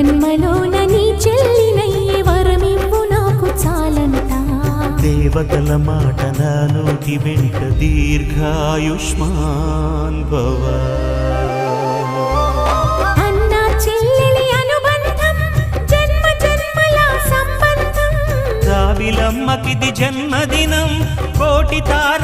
జన్మలోన నీ చెల్లినయ్యే వరమివ్వు నాకు చాలంట. దేవతల మాట నా నోటి వెంట దీర్ఘాయుష్మాన్ భవ. అన్న చెల్లెలి అనుబంధం జన్మ జన్మల సంబంధం. రావిలమ్మకిది జన్మదినం కోటి తార